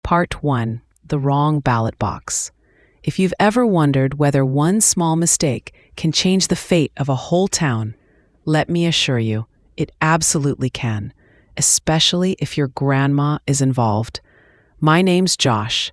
Part 1. The Wrong Ballot Box. If you've ever wondered whether one small mistake can change the fate of a whole town, let me assure you, it absolutely can, especially if your grandma is involved. My name's Josh.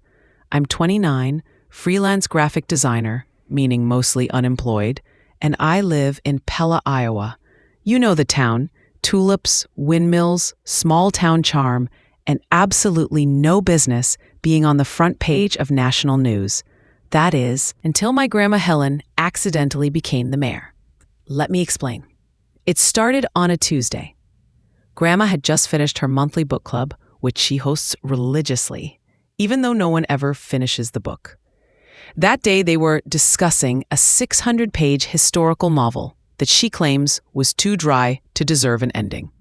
I'm 29, freelance graphic designer, meaning mostly unemployed, and I live in Pella, Iowa. You know the town: tulips, windmills, small town charm, and absolutely no business being on the front page of national news. That is, until my grandma Helen accidentally became the mayor. Let me explain. It started on a Tuesday. Grandma had just finished her monthly book club, which she hosts religiously, even though no one ever finishes the book. That day they were discussing a 600-page historical novel that she claims was too dry to deserve an ending.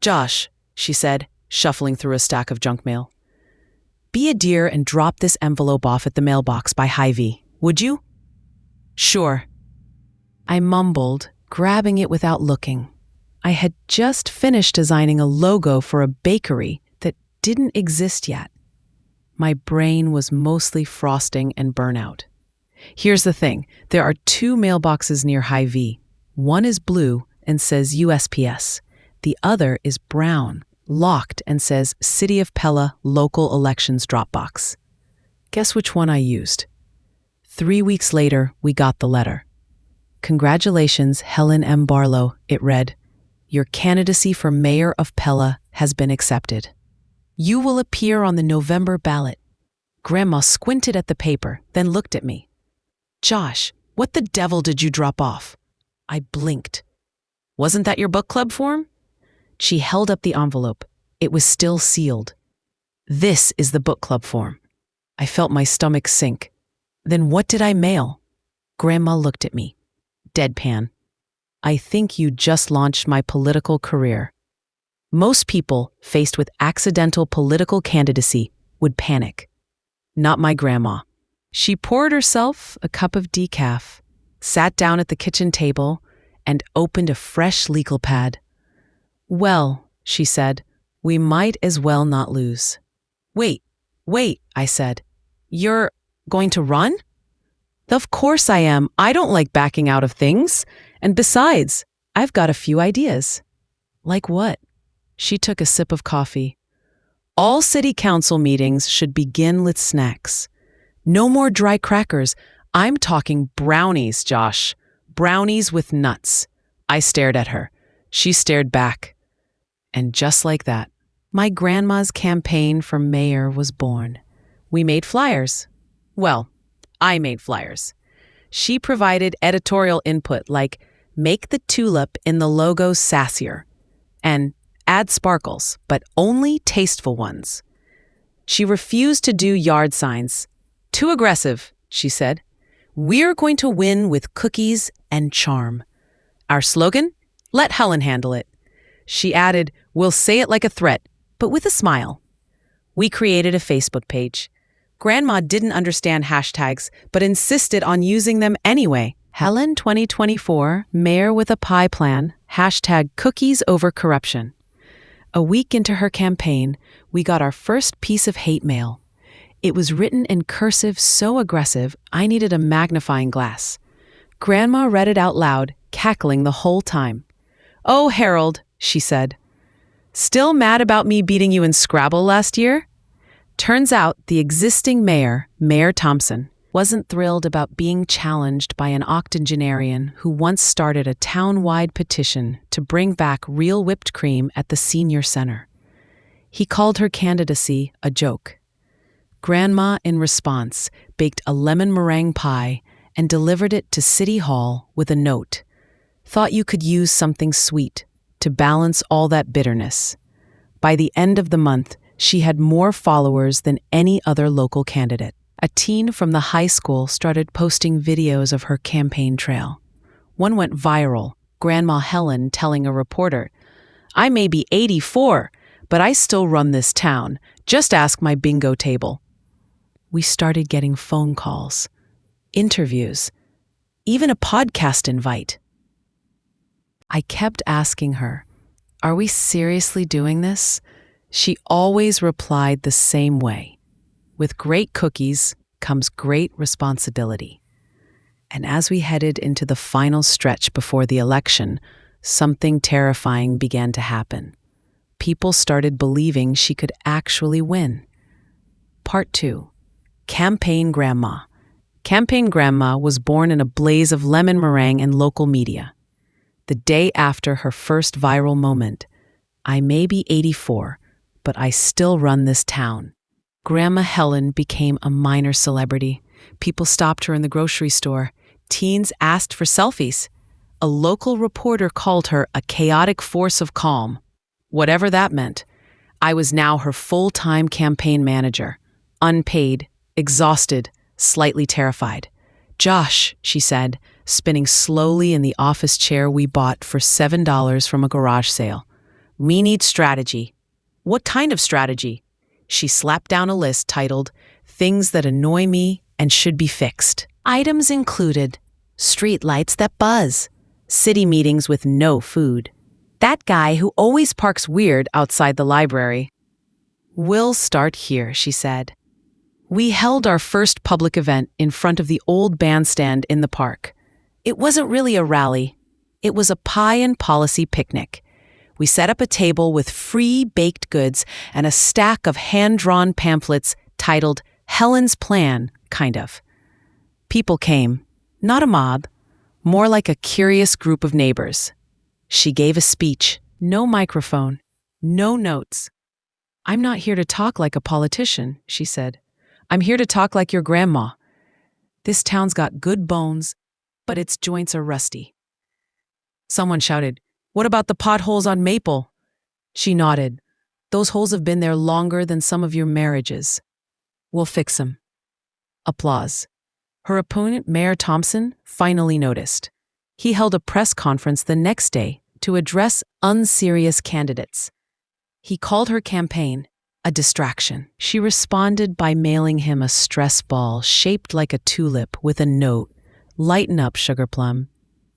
"Josh," she said, shuffling through a stack of junk mail, "be a dear and drop this envelope off at the mailbox by Hy-Vee, would you?" "Sure." I mumbled, grabbing it without looking. I had just finished designing a logo for a bakery that didn't exist yet. My brain was mostly frosting and burnout. Here's the thing. There are 2 mailboxes near Hy-Vee. One is blue and says USPS. The other is brown, locked, and says City of Pella Local Elections Dropbox. Guess which one I used? 3 weeks later, we got the letter. "Congratulations, Helen M. Barlow," it read. "Your candidacy for mayor of Pella has been accepted. You will appear on the November ballot." Grandma squinted at the paper, then looked at me. "Josh, what the devil did you drop off?" I blinked. "Wasn't that your book club form?" She held up the envelope. It was still sealed. "This is the book club form." I felt my stomach sink. "Then what did I mail?" Grandma looked at me. Deadpan. "I think you just launched my political career." Most people faced with accidental political candidacy would panic. Not my grandma. She poured herself a cup of decaf, sat down at the kitchen table, and opened a fresh legal pad. "Well," she said, "we might as well not lose." Wait, I said. "You're going to run?" "Of course I am. I don't like backing out of things. And besides, I've got a few ideas." "Like what?" She took a sip of coffee. "All city council meetings should begin with snacks. No more dry crackers. I'm talking brownies, Josh. Brownies with nuts." I stared at her. She stared back. And just like that, my grandma's campaign for mayor was born. We made flyers. Well, I made flyers. She provided editorial input like, "Make the tulip in the logo sassier," and "Add sparkles, but only tasteful ones." She refused to do yard signs. "Too aggressive," she said. "We're going to win with cookies and charm." Our slogan? "Let Helen handle it." She added, "We'll say it like a threat, but with a smile." We created a Facebook page. Grandma didn't understand hashtags, but insisted on using them anyway. Helen 2024, Mayor with a Pie Plan, hashtag cookies over corruption. A week into her campaign, we got our first piece of hate mail. It was written in cursive so aggressive, I needed a magnifying glass. Grandma read it out loud, cackling the whole time. "Oh, Harold," she said. "Still mad about me beating you in Scrabble last year?" Turns out the existing mayor, Mayor Thompson, wasn't thrilled about being challenged by an octogenarian who once started a town-wide petition to bring back real whipped cream at the senior center. He called her candidacy a joke. Grandma, in response, baked a lemon meringue pie and delivered it to City Hall with a note. "Thought you could use something sweet to balance all that bitterness." By the end of the month, she had more followers than any other local candidate. A teen from the high school started posting videos of her campaign trail. One went viral, Grandma Helen telling a reporter, "I may be 84, but I still run this town. Just ask my bingo table." We started getting phone calls, interviews, even a podcast invite. I kept asking her, "Are we seriously doing this?" She always replied the same way. With great cookies comes great responsibility. And as we headed into the final stretch before the election, something terrifying began to happen. People started believing she could actually win. Part 2. Campaign Grandma. Campaign Grandma was born in a blaze of lemon meringue and local media. The day after her first viral moment, I may be 84, but I still run this town. Grandma Helen became a minor celebrity. People stopped her in the grocery store. Teens asked for selfies. A local reporter called her a chaotic force of calm. Whatever that meant, I was now her full-time campaign manager. Unpaid, exhausted, slightly terrified. "Josh," she said, spinning slowly in the office chair we bought for $7 from a garage sale. "We need strategy." "What kind of strategy?" She slapped down a list titled, "Things that annoy me and should be fixed." Items included street lights that buzz, city meetings with no food, that guy who always parks weird outside the library. "We'll start here," she said. We held our first public event in front of the old bandstand in the park. It wasn't really a rally. It was a pie and policy picnic. We set up a table with free baked goods and a stack of hand-drawn pamphlets titled Helen's Plan, kind of. People came, not a mob, more like a curious group of neighbors. She gave a speech, no microphone, no notes. "I'm not here to talk like a politician," she said. "I'm here to talk like your grandma. This town's got good bones, but its joints are rusty." Someone shouted, "What about the potholes on Maple?" She nodded. "Those holes have been there longer than some of your marriages. We'll fix them." Applause. Her opponent, Mayor Thompson, finally noticed. He held a press conference the next day to address unserious candidates. He called her campaign a distraction. She responded by mailing him a stress ball shaped like a tulip with a note, "Lighten up, Sugar Plum."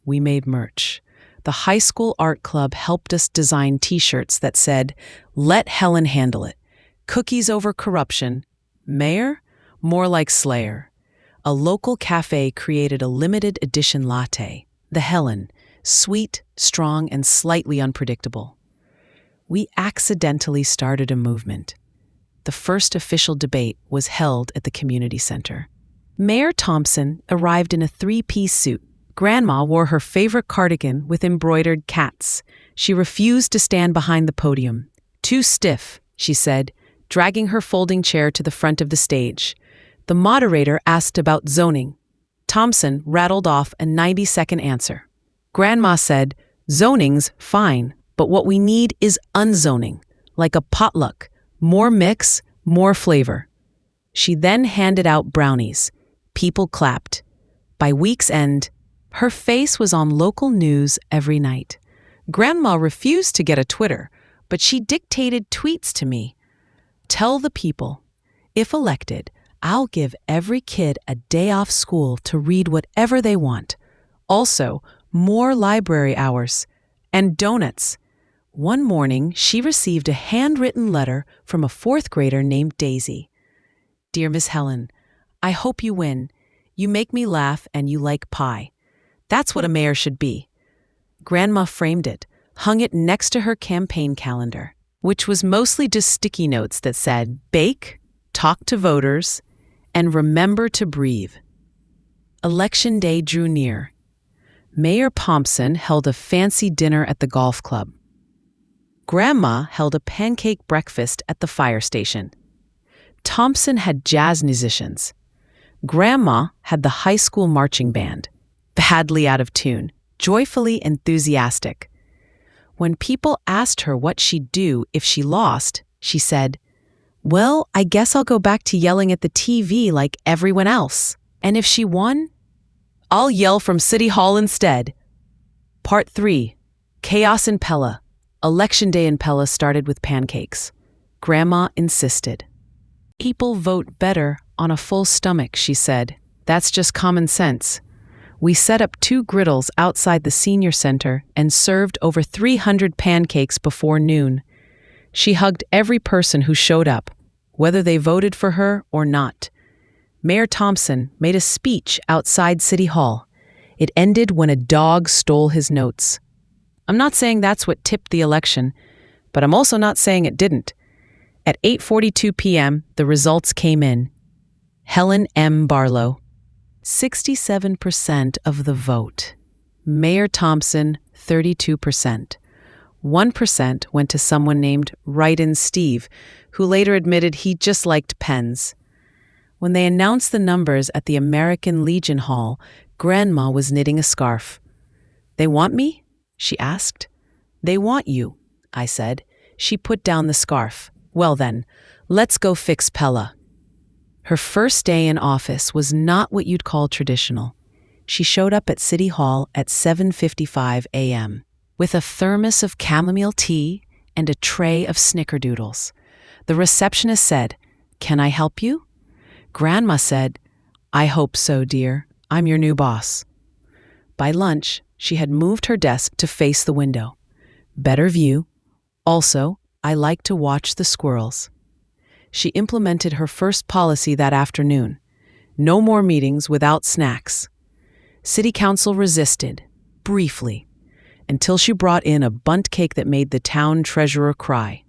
We made merch. The high school art club helped us design t-shirts that said, "Let Helen handle it. Cookies over corruption. Mayor? More like Slayer." A local cafe created a limited edition latte, the Helen, sweet, strong, and slightly unpredictable. We accidentally started a movement. The first official debate was held at the community center. Mayor Thompson arrived in a three-piece suit. Grandma wore her favorite cardigan with embroidered cats. She refused to stand behind the podium. "Too stiff," she said, dragging her folding chair to the front of the stage. The moderator asked about zoning. Thompson rattled off a 90-second answer. Grandma said, "Zoning's fine, but what we need is unzoning, like a potluck, more mix, more flavor." She then handed out brownies. People clapped. By week's end, her face was on local news every night. Grandma refused to get a Twitter, but she dictated tweets to me. "Tell the people, if elected, I'll give every kid a day off school to read whatever they want. Also, more library hours. And donuts." One morning, she received a handwritten letter from a fourth grader named Daisy. "Dear Miss Helen, I hope you win. You make me laugh and you like pie. That's what a mayor should be." Grandma framed it, hung it next to her campaign calendar, which was mostly just sticky notes that said, "Bake, talk to voters, and remember to breathe." Election day drew near. Mayor Thompson held a fancy dinner at the golf club. Grandma held a pancake breakfast at the fire station. Thompson had jazz musicians. Grandma had the high school marching band, badly out of tune, joyfully enthusiastic. When people asked her what she'd do if she lost, she said, "Well, I guess I'll go back to yelling at the TV like everyone else. And if she won, I'll yell from City Hall instead." Part 3. Chaos in Pella. Election day in Pella started with pancakes. Grandma insisted. "People vote better on a full stomach," she said. "That's just common sense." We set up 2 griddles outside the senior center and served over 300 pancakes before noon. She hugged every person who showed up, whether they voted for her or not. Mayor Thompson made a speech outside City Hall. It ended when a dog stole his notes. I'm not saying that's what tipped the election, but I'm also not saying it didn't. At 8:42 p.m., the results came in. Helen M. Barlow, 67% of the vote. Mayor Thompson, 32%. 1% went to someone named Write-In Steve, who later admitted he just liked pens. When they announced the numbers at the American Legion Hall, Grandma was knitting a scarf. "They want me?" she asked. "They want you," I said. She put down the scarf. "Well then, let's go fix Pella." Her first day in office was not what you'd call traditional. She showed up at City Hall at 7:55 a.m. with a thermos of chamomile tea and a tray of snickerdoodles. The receptionist said, "Can I help you?" Grandma said, "I hope so, dear. I'm your new boss." By lunch, she had moved her desk to face the window. Better view. Also, I like to watch the squirrels. She implemented her first policy that afternoon. No more meetings without snacks. City Council resisted, briefly, until she brought in a bundt cake that made the town treasurer cry.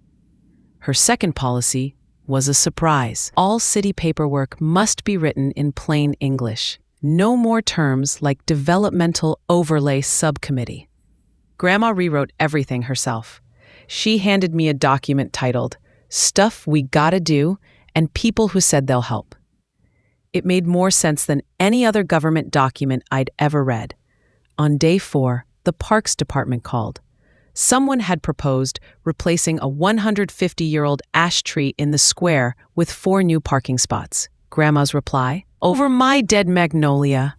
Her second policy was a surprise. All city paperwork must be written in plain English. No more terms like Developmental Overlay Subcommittee. Grandma rewrote everything herself. She handed me a document titled Stuff We Gotta Do and People Who Said They'll Help. It made more sense than any other government document I'd ever read. On day 4, the Parks Department called. Someone had proposed replacing a 150-year-old ash tree in the square with 4 new parking spots. Grandma's reply, "Over my dead magnolia."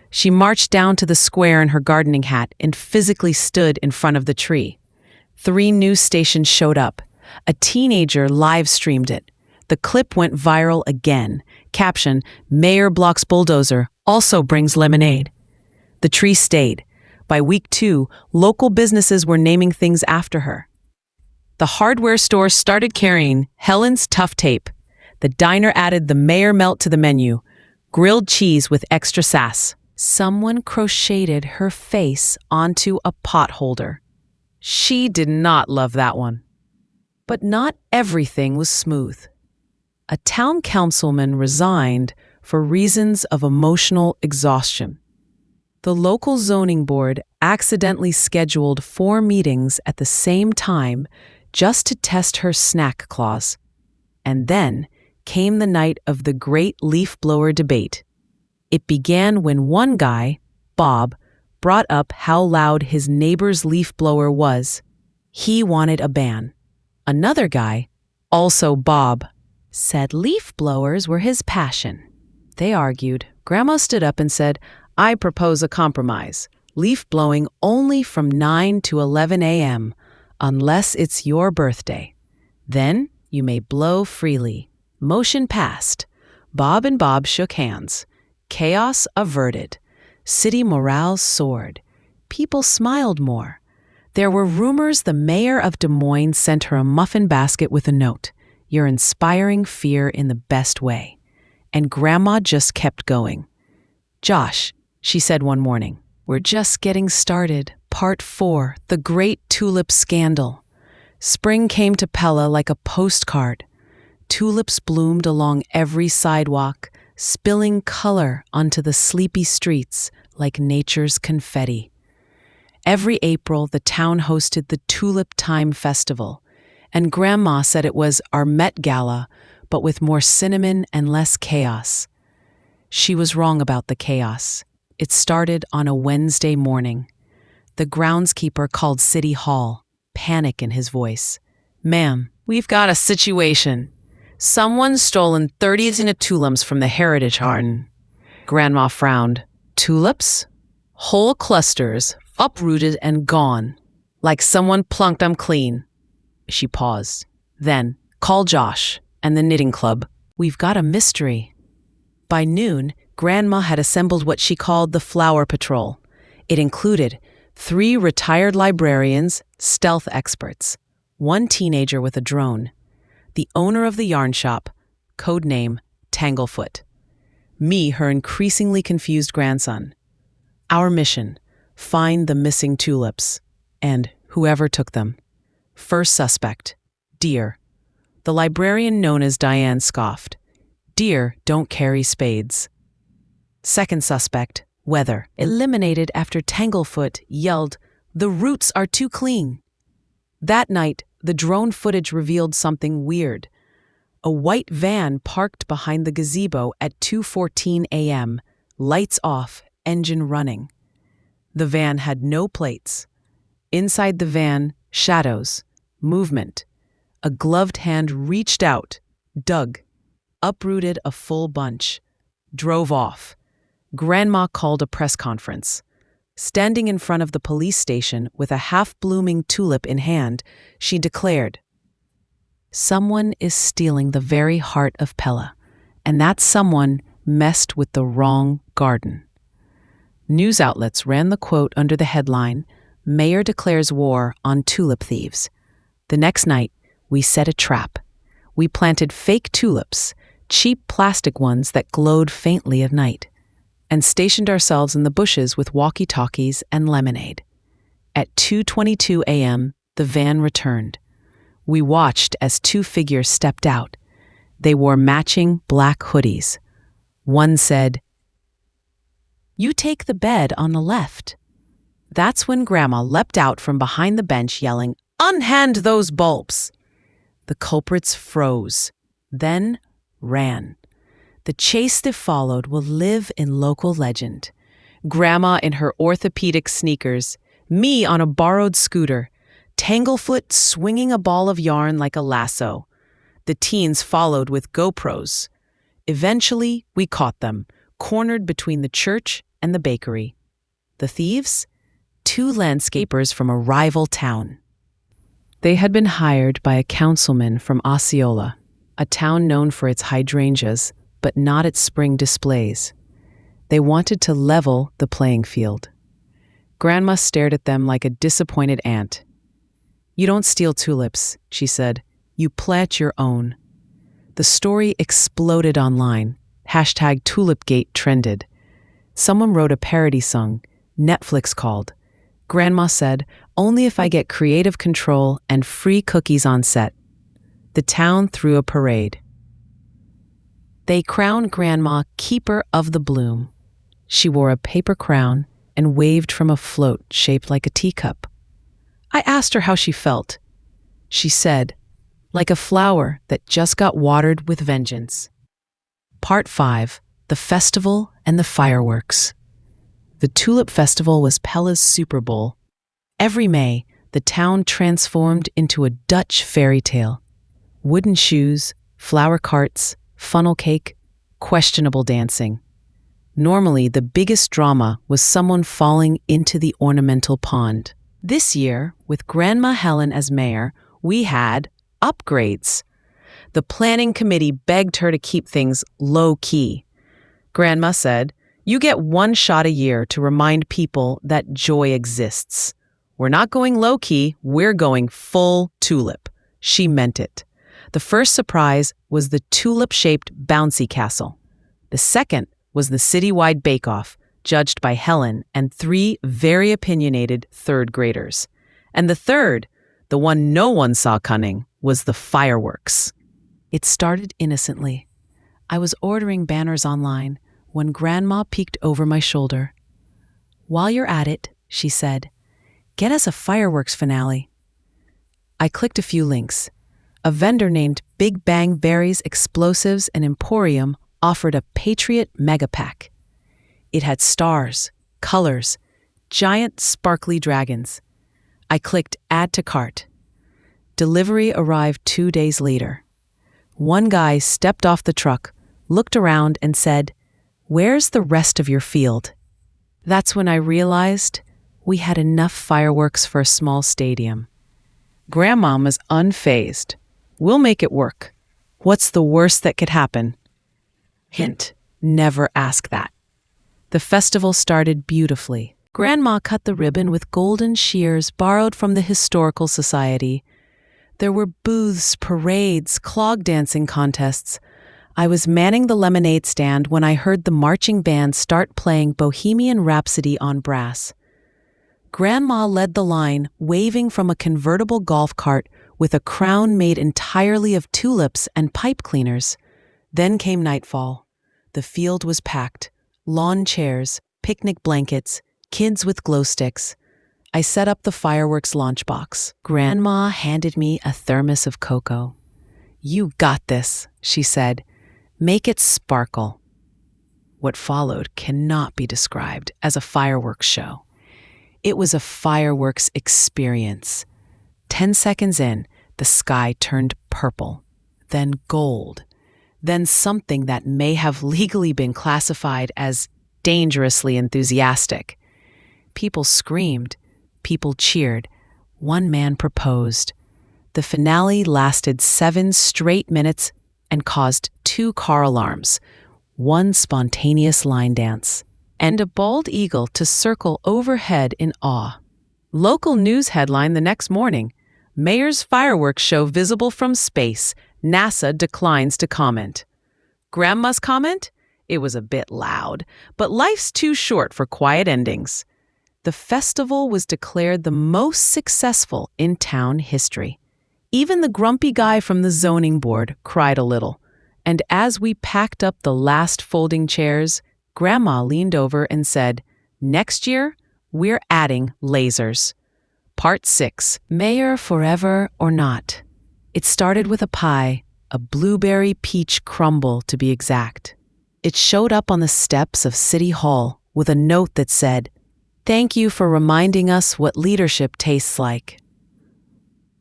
She marched down to the square in her gardening hat and physically stood in front of the tree. 3 news stations showed up. A teenager live-streamed it. The clip went viral again. Caption, "Mayor blocks bulldozer, also brings lemonade." The tree stayed. By week 2, local businesses were naming things after her. The hardware store started carrying Helen's Tough Tape. The diner added the Mayor Melt to the menu, grilled cheese with extra sass. Someone crocheted her face onto a pot holder. She did not love that one. But not everything was smooth. A town councilman resigned for reasons of emotional exhaustion. The local zoning board accidentally scheduled 4 meetings at the same time just to test her snack clause. And then came the night of the great leaf blower debate. It began when one guy, Bob, brought up how loud his neighbor's leaf blower was. He wanted a ban. Another guy, also Bob, said leaf blowers were his passion. They argued. Grandma stood up and said, "I propose a compromise. Leaf blowing only from 9 to 11 a.m., unless it's your birthday. Then you may blow freely." Motion passed. Bob and Bob shook hands. Chaos averted. City morale soared. People smiled more. There were rumors the mayor of Des Moines sent her a muffin basket with a note, "You're inspiring fear in the best way." And Grandma just kept going. "Josh," she said one morning, "we're just getting started. Part 4, the Great Tulip Scandal." Spring came to Pella like a postcard. Tulips bloomed along every sidewalk, spilling color onto the sleepy streets like nature's confetti. Every April, the town hosted the Tulip Time Festival, and Grandma said it was our Met Gala, but with more cinnamon and less chaos. She was wrong about the chaos. It started on a Wednesday morning. The groundskeeper called City Hall, panic in his voice. "Ma'am, we've got a situation. Someone's stolen 30 tulips from the Heritage Garden." Grandma frowned. "Tulips? Whole clusters, uprooted and gone, like someone plunked them clean." She paused. Then, "Call Josh and the knitting club. We've got a mystery." By noon, Grandma had assembled what she called the Flower Patrol. It included 3 retired librarians, stealth experts, one teenager with a drone, the owner of the yarn shop, codename Tanglefoot, me, her increasingly confused grandson. Our mission: find the missing tulips, and whoever took them. First suspect: deer. The librarian known as Diane scoffed. Deer don't carry spades. Second suspect: weather. Eliminated after Tanglefoot yelled, "The roots are too clean." That night, the drone footage revealed something weird. A white van parked behind the gazebo at 2:14 a.m., lights off, engine running. The van had no plates. Inside the van, shadows, movement. A gloved hand reached out, dug, uprooted a full bunch, drove off. Grandma called a press conference. Standing in front of the police station with a half-blooming tulip in hand, she declared, "Someone is stealing the very heart of Pella, and that someone messed with the wrong garden." News outlets ran the quote under the headline, "Mayor declares war on tulip thieves." The next night, we set a trap. We planted fake tulips, cheap plastic ones that glowed faintly at night, and stationed ourselves in the bushes with walkie-talkies and lemonade. At 2:22 a.m., the van returned. We watched as two figures stepped out. They wore matching black hoodies. One said, "You take the bed on the left." That's when Grandma leapt out from behind the bench yelling, "Unhand those bulbs!" The culprits froze, then ran. The chase that followed will live in local legend. Grandma in her orthopedic sneakers, me on a borrowed scooter, Tanglefoot swinging a ball of yarn like a lasso. The teens followed with GoPros. Eventually, we caught them, cornered between the church and the bakery. The thieves? Two landscapers from a rival town. They had been hired by a councilman from Osceola, a town known for its hydrangeas, but not its spring displays. They wanted to level the playing field. Grandma stared at them like a disappointed aunt. "You don't steal tulips," she said. "You plant your own." The story exploded online. #TulipGate trended. Someone wrote a parody song. Netflix called. Grandma said, "Only if I get creative control and free cookies on set." The town threw a parade. They crowned Grandma Keeper of the Bloom. She wore a paper crown and waved from a float shaped like a teacup. I asked her how she felt. She said, "Like a flower that just got watered with vengeance." Part 5. The Festival and the Fireworks. The Tulip Festival was Pella's Super Bowl. Every May, the town transformed into a Dutch fairy tale. Wooden shoes, flower carts, funnel cake, questionable dancing. Normally, the biggest drama was someone falling into the ornamental pond. This year, with Grandma Helen as mayor, we had upgrades. The planning committee begged her to keep things low-key. Grandma said, "You get one shot a year to remind people that joy exists. We're not going low-key, we're going full tulip." She meant it. The first surprise was the tulip-shaped bouncy castle. The second was the citywide bake-off, judged by Helen and 3 very opinionated third graders. And the third, the one no one saw coming, was the fireworks. It started innocently. I was ordering banners online when Grandma peeked over my shoulder. "While you're at it," she said, "get us a fireworks finale." I clicked a few links. A vendor named Big Bang Berries Explosives and Emporium offered a Patriot Mega Pack. It had stars, colors, giant sparkly dragons. I clicked Add to Cart. Delivery arrived 2 days later. One guy stepped off the truck, looked around, and said, "Where's the rest of your field?" That's when I realized we had enough fireworks for a small stadium. Grandma was unfazed. "We'll make it work. What's the worst that could happen?" Hint, never ask that. The festival started beautifully. Grandma cut the ribbon with golden shears borrowed from the Historical Society. There were booths, parades, clog dancing contests. I was manning the lemonade stand when I heard the marching band start playing Bohemian Rhapsody on brass. Grandma led the line, waving from a convertible golf cart with a crown made entirely of tulips and pipe cleaners. Then came nightfall. The field was packed. Lawn chairs, picnic blankets, kids with glow sticks. I set up the fireworks launch box. Grandma handed me a thermos of cocoa. "You got this," she said. "Make it sparkle." What followed cannot be described as a fireworks show. It was a fireworks experience. 10 seconds in, the sky turned purple, then gold, then something that may have legally been classified as dangerously enthusiastic. People screamed. People cheered. One man proposed. The finale lasted 7 straight minutes and caused 2 car alarms, 1 spontaneous line dance, and a bald eagle to circle overhead in awe. Local news headline the next morning: Mayor's fireworks show visible from space. NASA declines to comment. Grandma's comment? It was a bit loud, but life's too short for quiet endings. The festival was declared the most successful in town history. Even the grumpy guy from the zoning board cried a little. And as we packed up the last folding chairs, Grandma leaned over and said, "Next year, we're adding lasers." Part 6, Mayor Forever or Not. It started with a pie, a blueberry peach crumble to be exact. It showed up on the steps of City Hall with a note that said, "Thank you for reminding us what leadership tastes like."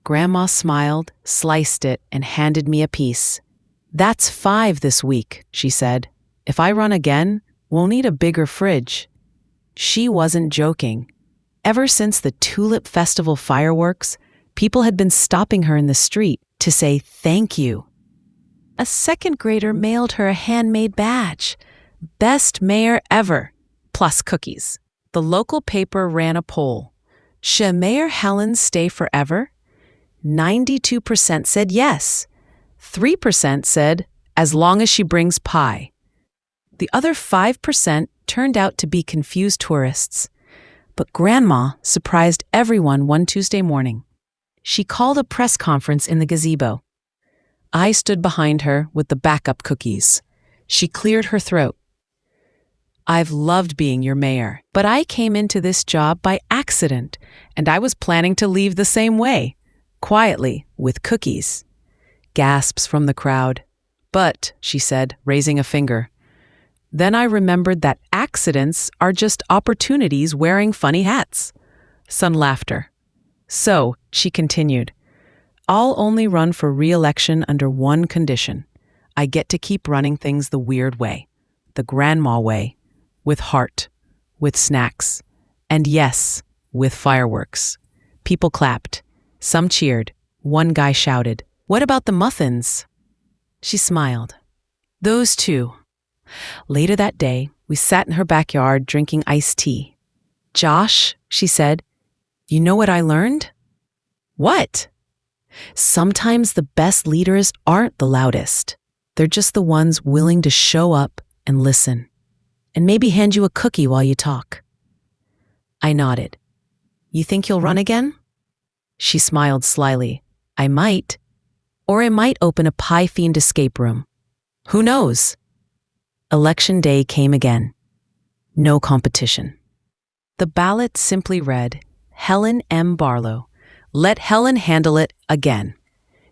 Grandma smiled, sliced it, and handed me a piece. "That's 5 this week," she said. "If I run again, we'll need a bigger fridge." She wasn't joking. Ever since the Tulip Festival fireworks, people had been stopping her in the street to say thank you. A second grader mailed her a handmade badge. "Best mayor ever," plus cookies. The local paper ran a poll. Should Mayor Helen stay forever? 92% said yes. 3% said, as long as she brings pie. The other 5% turned out to be confused tourists. But Grandma surprised everyone one Tuesday morning. She called a press conference in the gazebo. I stood behind her with the backup cookies. She cleared her throat. "I've loved being your mayor, but I came into this job by accident, and I was planning to leave the same way, quietly, with cookies." Gasps from the crowd. "But," she said, raising a finger. Then I remembered that accidents are just opportunities wearing funny hats. Some laughter. "So," she continued, "I'll only run for re-election under one condition. I get to keep running things the weird way, the grandma way, with heart, with snacks, and yes, with fireworks." People clapped. Some cheered. One guy shouted, "What about the muffins?" She smiled. "Those too." Later that day, we sat in her backyard drinking iced tea. "Josh," she said, "you know what I learned?" "What?" "Sometimes the best leaders aren't the loudest. They're just the ones willing to show up and listen, and maybe hand you a cookie while you talk." I nodded. "You think you'll run again?" She smiled slyly. "I might. Or I might open a pie-themed escape room. Who knows?" Election day came again. No competition. The ballot simply read, Helen M. Barlow. Let Helen handle it again.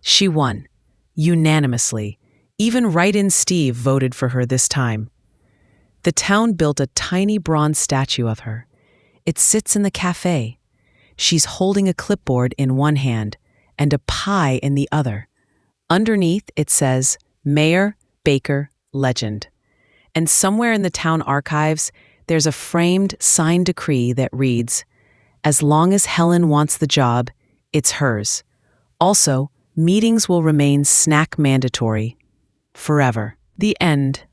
She won, unanimously. Even Write-In Steve voted for her this time. The town built a tiny bronze statue of her. It sits in the cafe. She's holding a clipboard in one hand and a pie in the other. Underneath it says, Mayor, Baker, Legend. And somewhere in the town archives, there's a framed, signed decree that reads, as long as Helen wants the job, it's hers. Also, meetings will remain snack mandatory. Forever. The end.